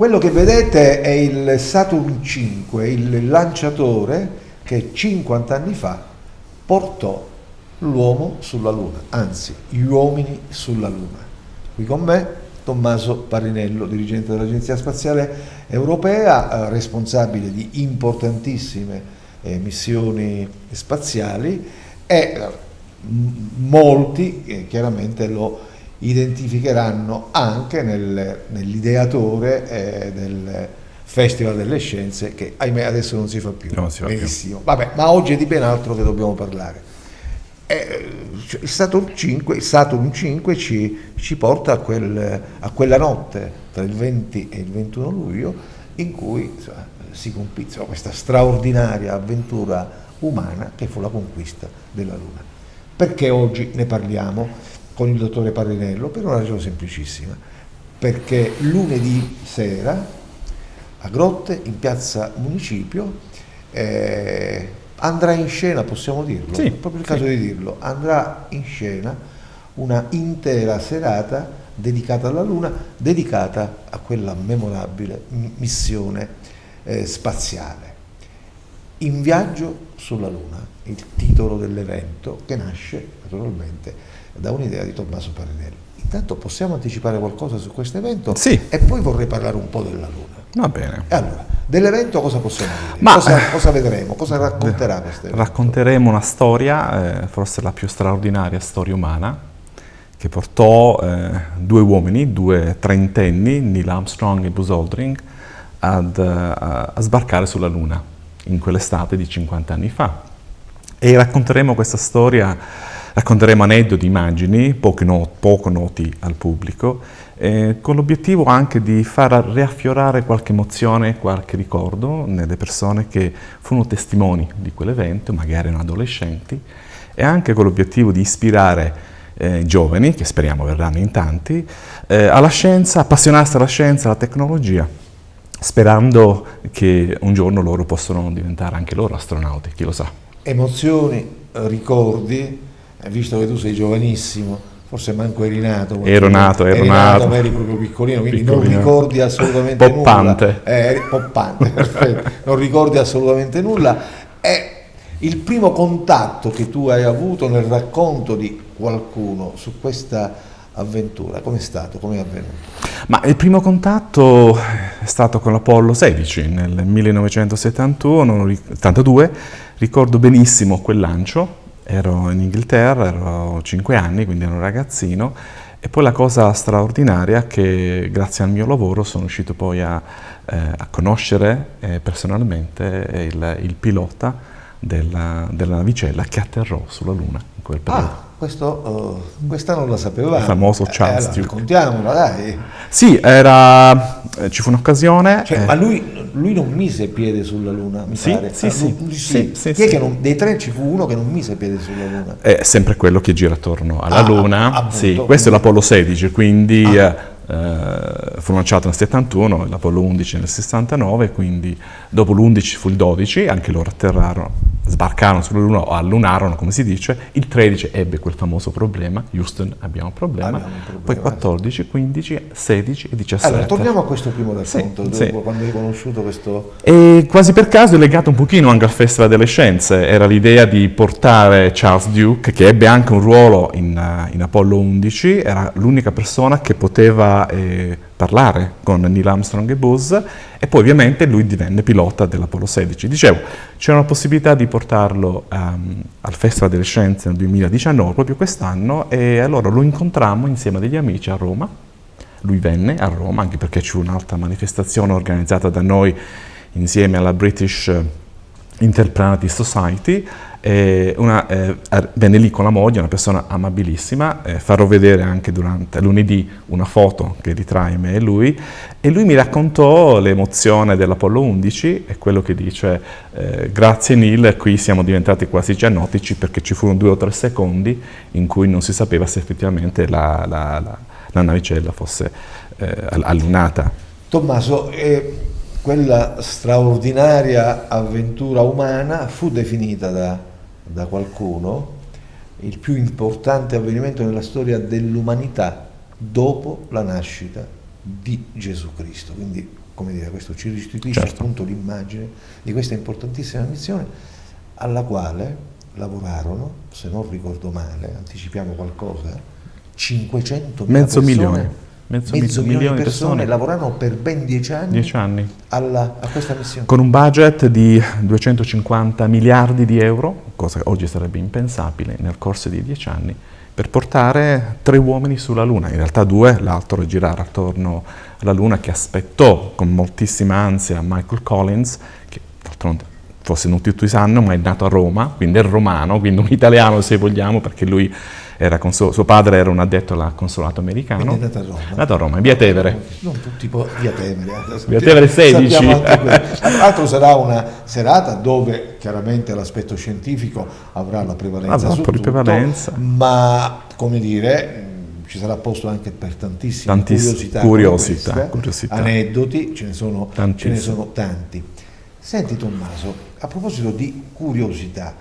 Quello che vedete è il Saturn V, il lanciatore che 50 anni fa portò l'uomo sulla Luna, anzi gli uomini sulla Luna. Qui con me Tommaso Parinello, dirigente dell'Agenzia Spaziale Europea, responsabile di importantissime missioni spaziali, e molti chiaramente lo identificheranno anche nell'ideatore del Festival delle Scienze, che ahimè adesso non si fa più. Non si fa benissimo più. Vabbè, ma oggi è di ben altro che dobbiamo parlare. Il Saturn V ci porta a quella notte tra il 20 e il 21 luglio in cui si compì questa straordinaria avventura umana che fu la conquista della Luna. Perché oggi ne parliamo con il dottore Parinello? Per una ragione semplicissima, perché lunedì sera a Grotte, in piazza Municipio, andrà in scena, possiamo dirlo? Sì, è proprio il caso di dirlo, andrà in scena una intera serata dedicata alla Luna, dedicata a quella memorabile missione spaziale. In viaggio sulla Luna, il titolo dell'evento, che nasce naturalmente da un'idea di Tommaso Parinello. Intanto possiamo anticipare qualcosa su questo evento? Sì. E poi vorrei parlare un po' della Luna. Va bene. E allora, dell'evento cosa possiamo dire? Cosa vedremo? Cosa racconterà questo evento? Racconteremo una storia, forse la più straordinaria storia umana, che portò due uomini, due trentenni, Neil Armstrong e Buzz Aldrin, a sbarcare sulla Luna in quell'estate di 50 anni fa. E racconteremo questa storia, racconteremo aneddoti, immagini poco noti al pubblico, con l'obiettivo anche di far riaffiorare qualche emozione, qualche ricordo nelle persone che furono testimoni di quell'evento, magari erano adolescenti, e anche con l'obiettivo di ispirare giovani, che speriamo verranno in tanti, alla scienza, appassionarsi alla scienza, alla tecnologia, sperando che un giorno loro possano diventare anche loro astronauti, chi lo sa. Emozioni, ricordi, visto che tu sei giovanissimo, forse manco eri nato. Ero nato. Ma eri proprio piccolino, quindi non ricordi assolutamente poppante. Eri poppante, perfetto. Non ricordi assolutamente nulla. È il primo contatto che tu hai avuto nel racconto di qualcuno su questa avventura, com'è stato, com'è avvenuto? Ma il primo contatto è stato con l'Apollo 16 nel 1972, ricordo benissimo quel lancio, ero in Inghilterra, ero 5 anni, quindi ero un ragazzino, e poi la cosa straordinaria è che grazie al mio lavoro sono riuscito poi a conoscere personalmente il pilota della navicella che atterrò sulla Luna in quel periodo. Questa non la sapevamo. Il famoso Charles Duke. Raccontiamola, dai. Sì, ci fu un'occasione. Ma lui non mise piede sulla Luna, mi pare. Sì. Chi è che dei tre ci fu uno che non mise piede sulla Luna? È sempre quello che gira attorno alla Luna. Appunto, sì, questo è l'Apollo 16, quindi fu lanciato nel 71, l'Apollo 11 nel 69, quindi dopo l'11 fu il 12, anche loro sbarcarono sulla Luna o allunarono, come si dice. Il 13 ebbe quel famoso problema, Houston abbiamo un problema, poi 14, 15, 16 e 17. Allora, torniamo a questo primo racconto, quando hai conosciuto questo... E quasi per caso è legato un pochino anche al Festival delle Scienze, era l'idea di portare Charles Duke, che ebbe anche un ruolo in Apollo 11, era l'unica persona che poteva parlare con Neil Armstrong e Buzz, e poi ovviamente lui divenne pilota dell'Apollo 16. Dicevo, c'era una possibilità di portarlo al Festival delle Scienze nel 2019, proprio quest'anno, e allora lo incontrammo insieme a degli amici a Roma. Lui venne a Roma, anche perché ci fu un'altra manifestazione organizzata da noi insieme alla British Interplanetary Society, venne lì con la moglie, una persona amabilissima, farò vedere anche durante lunedì una foto che ritrae me e lui mi raccontò l'emozione dell'Apollo 11 e quello che dice grazie Neil, qui siamo diventati quasi giannotici perché ci furono 2 o 3 secondi in cui non si sapeva se effettivamente la navicella fosse allunata. Tommaso, quella straordinaria avventura umana fu definita da qualcuno il più importante avvenimento nella storia dell'umanità dopo la nascita di Gesù Cristo. Quindi come dire, questo ci restituisce Certo. appunto l'immagine di questa importantissima missione alla quale lavorarono, se non ricordo male, anticipiamo qualcosa, 500.000 Mezzo persone, milione. mezzo milione di persone lavorarono per ben 10 anni, 10 anni. a questa missione. Con un budget di 250 miliardi di euro, cosa che oggi sarebbe impensabile, nel corso di 10 anni, per portare 3 uomini sulla Luna, in realtà 2, l'altro girare attorno alla Luna, che aspettò con moltissima ansia Michael Collins, che d'altronde forse non tutti sanno, ma è nato a Roma, quindi è romano, quindi un italiano se vogliamo, perché lui era suo padre era un addetto al consolato americano. Quindi è nato a Roma. Nato a Roma, in via Tevere. Non tutti, via Tevere. Via Tevere 16. Tra l'altro sarà una serata dove chiaramente l'aspetto scientifico avrà la prevalenza su tutto, prevalenza. ma come dire, ci sarà posto anche per tantissime curiosità, curiosità, aneddoti, ce ne sono tanti. Senti Tommaso, a proposito di curiosità,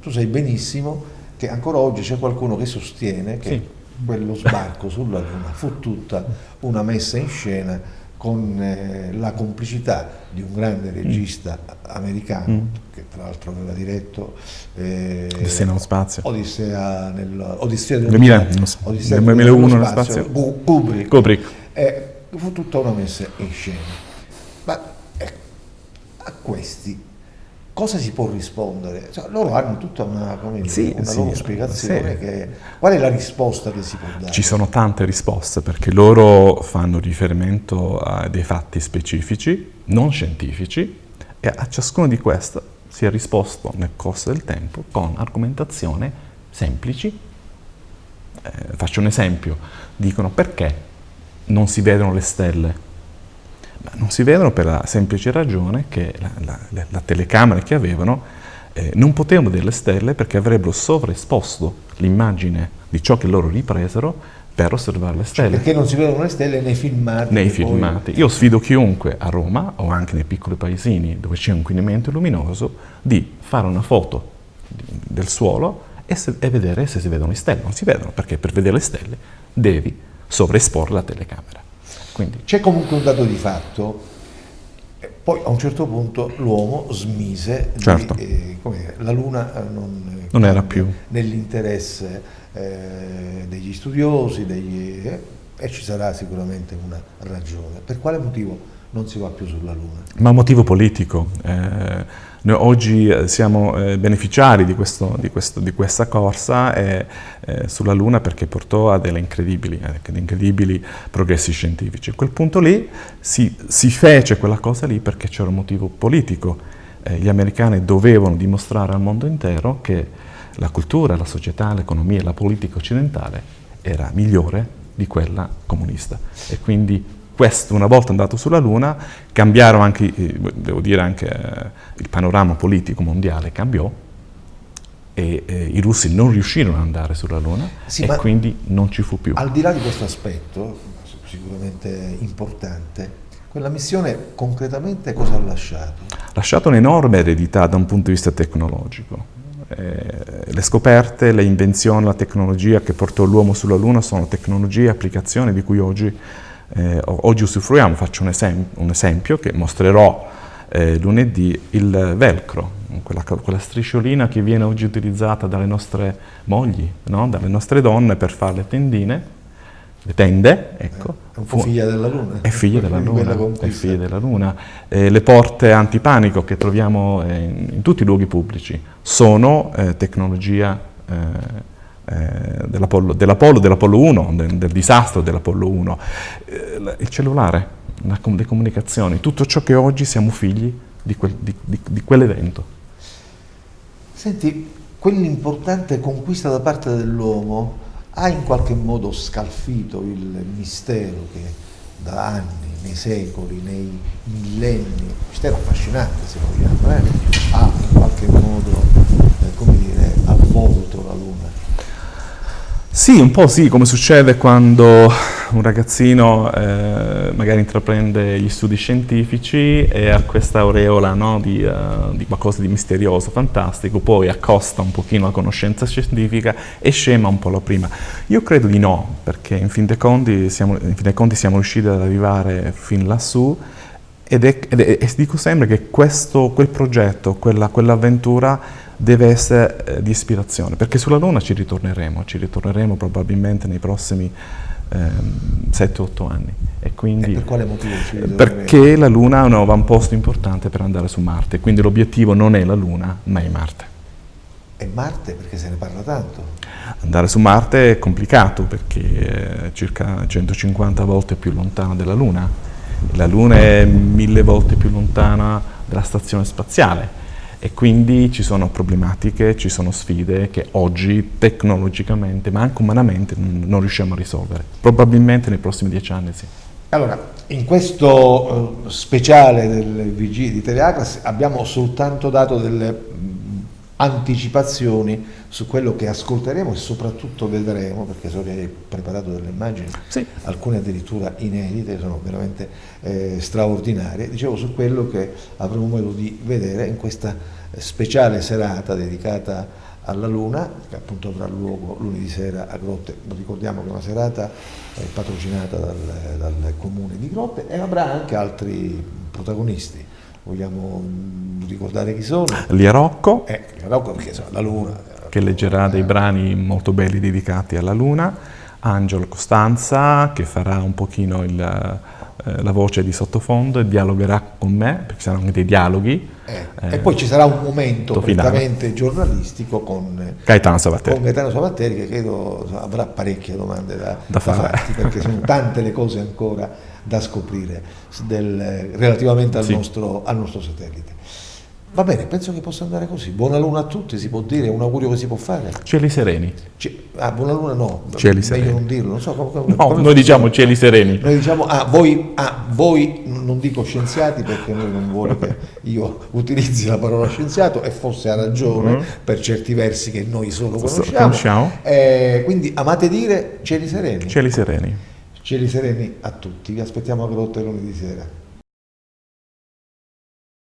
tu sai benissimo che ancora oggi c'è qualcuno che sostiene che quello sbarco sulla Luna fu tutta una messa in scena con la complicità di un grande regista americano che tra l'altro aveva diretto Odissea nello spazio. Odissea nel 2001 nello spazio. Kubrick. Fu tutta una messa in scena. Ma a questi cosa si può rispondere? Cioè, loro hanno tutta una loro spiegazione. Qual è la risposta che si può dare? Ci sono tante risposte, perché loro fanno riferimento a dei fatti specifici, non scientifici, e a ciascuno di questi si è risposto nel corso del tempo con argomentazioni semplici. Faccio un esempio. Dicono: perché non si vedono le stelle? Ma non si vedono per la semplice ragione che la telecamera che avevano non potevano vedere le stelle, perché avrebbero sovraesposto l'immagine di ciò che loro ripresero per osservare le stelle. Perché non si vedono le stelle nei filmati. Io sfido chiunque a Roma o anche nei piccoli paesini dove c'è un inquinamento luminoso di fare una foto del suolo e vedere se si vedono le stelle. Non si vedono, perché per vedere le stelle devi sovraesporre la telecamera. Quindi c'è comunque un dato di fatto, poi a un certo punto l'uomo smise, la Luna non era più nell'interesse degli studiosi, e ci sarà sicuramente una ragione. Per quale motivo non si va più sulla Luna? Ma motivo politico. Noi oggi siamo beneficiari di questa corsa sulla Luna, perché portò a degli incredibili progressi scientifici. A quel punto lì si fece quella cosa lì perché c'era un motivo politico. Gli americani dovevano dimostrare al mondo intero che la cultura, la società, l'economia e la politica occidentale era migliore di quella comunista. E quindi questo, una volta andato sulla Luna, cambiarono anche, devo dire, anche il panorama politico mondiale cambiò, e i russi non riuscirono ad andare sulla Luna, e quindi non ci fu più. Al di là di questo aspetto, sicuramente importante, quella missione concretamente cosa ha lasciato? Ha lasciato un'enorme eredità da un punto di vista tecnologico. Le scoperte, le invenzioni, la tecnologia che portò l'uomo sulla Luna sono tecnologie e applicazioni di cui oggi usufruiamo. Faccio un esempio che mostrerò lunedì: il velcro, quella strisciolina che viene oggi utilizzata dalle nostre mogli, no? Dalle nostre donne per fare le tendine, le tende, ecco. È un po' figlia della Luna. È figlia della Luna. Le porte antipanico che troviamo in tutti i luoghi pubblici sono tecnologia dell'Apollo 1, del disastro dell'Apollo 1. Il cellulare, le comunicazioni, tutto ciò che oggi siamo figli di quell'evento. Senti, quell'importante conquista da parte dell'uomo ha in qualche modo scalfito il mistero che da anni, nei secoli, nei millenni, mistero affascinante se vogliamo, ha in qualche modo, avvolto la Luna? Sì, un po' sì, come succede quando un ragazzino magari intraprende gli studi scientifici e ha questa aureola, no, di qualcosa di misterioso, fantastico, poi accosta un pochino la conoscenza scientifica e scema un po' la prima. Io credo di no, perché in fin dei conti siamo riusciti ad arrivare fin lassù, E dico sempre che quel progetto, quell'avventura deve essere di ispirazione, perché sulla Luna ci ritorneremo probabilmente nei prossimi 7-8 anni. E quindi, per quale motivo ci ritorneremo? perché la Luna è un avamposto importante per andare su Marte, quindi l'obiettivo non è la Luna, ma è Marte. E Marte perché se ne parla tanto? Andare su Marte è complicato perché è circa 150 volte più lontana della Luna. La Luna è 1000 volte più lontana dalla stazione spaziale e quindi ci sono problematiche, ci sono sfide che oggi tecnologicamente ma anche umanamente non riusciamo a risolvere. Probabilmente nei prossimi 10 anni sì. Allora, in questo speciale del VG di Teleacras abbiamo soltanto dato delle anticipazioni su quello che ascolteremo e soprattutto vedremo, perché so che hai preparato delle immagini, Sì. alcune addirittura inedite, sono veramente straordinarie, dicevo su quello che avremo modo di vedere in questa speciale serata dedicata alla Luna, che appunto avrà luogo lunedì sera a Grotte. Ricordiamo che è una serata patrocinata dal comune di Grotte e avrà anche altri protagonisti. Vogliamo ricordare chi sono? Lia Rocco, Perché insomma, la Luna. che leggerà dei brani molto belli dedicati alla Luna, Angelo Costanza, che farà un pochino la voce di sottofondo e dialogherà con me, perché saranno anche dei dialoghi. E poi ci sarà un momento finale. prettamente giornalistico con Gaetano Savatteri. Che credo avrà parecchie domande da fare. farti, perché sono tante le cose ancora da scoprire relativamente al nostro satellite. Va bene, penso che possa andare così. Buona Luna a tutti, si può dire, è un augurio che si può fare. Cieli sereni. Buona Luna no, Cieli meglio sereni. non dirlo, non so No, noi diciamo cieli sereni. Noi diciamo, voi non dico scienziati perché noi non vuole che io utilizzi la parola scienziato e forse ha ragione per certi versi che noi solo conosciamo. Quindi amate dire cieli sereni. Cieli sereni. Cieli sereni a tutti, vi aspettiamo a Grotte lunedì sera.